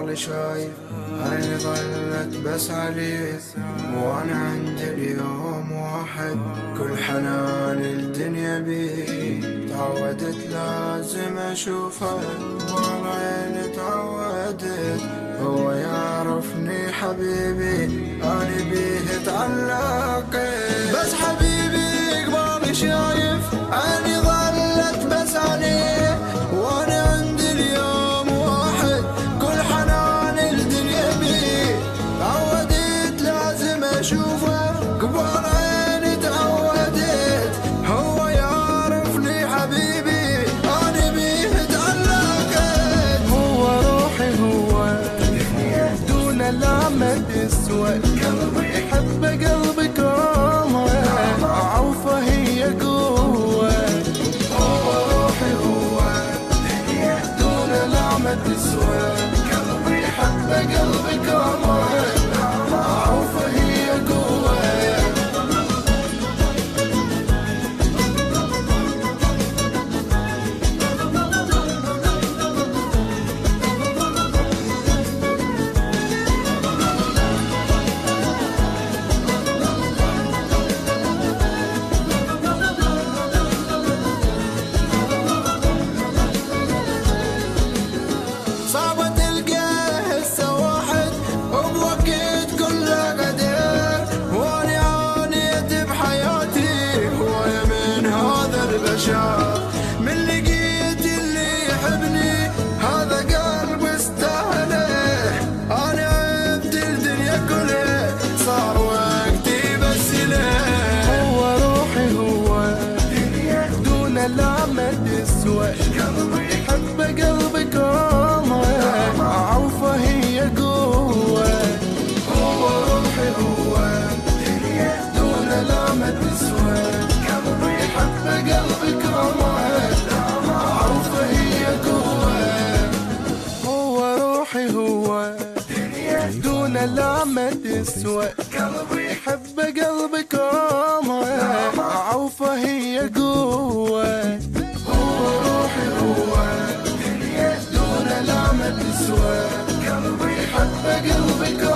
قبال شايف عيني ظلت بس عليك، وانا عندي اليوم واحد كل حنان الدنيا بيه. تعودت لازم اشوفه قبال عيني تعودت، هو يعرفني حبيبي انا بيه تعلقت. بس حبيبي قبال شايف عيني ظلت بس عليه، وانا عندي اليوم واحد كل حنان الدنيا بيه. تعودت لازم اشوفه قبال عيني تعودت، هو يعرفني حبيبي انا بيه تعلقت. هو روحي هو دون العمل يسوى، قلبي يحب قلبي كرامه عوفه هي قوه. هو روحي هو دون العمل يسوى، قلبي يحب قلبي كرامه عوفه هي قوه. صعبة تلقاه هسه واحد وبوقت كله قدر، واني عانيت بحياتي هواية من هذا البشر. من لقيت اللي يحبني هذا قلب استاهله، انا عبت الدنيا كلها صار وقتي بس له. هو روحي هو دون العمل يسوى، قلبي يحب قلبي كرامه عوفه هي قوه. هو روحي هو دون العمل يسوى، قلبي يحب قلبي كرامه عوفه هي قوه. هو روحي هو دون العمل يسوى، قلبي يحب قلبي كرامه عوفه هي قوه. هو روحي هو دون العمل يسوى، قلبي يحب قلبي كرامه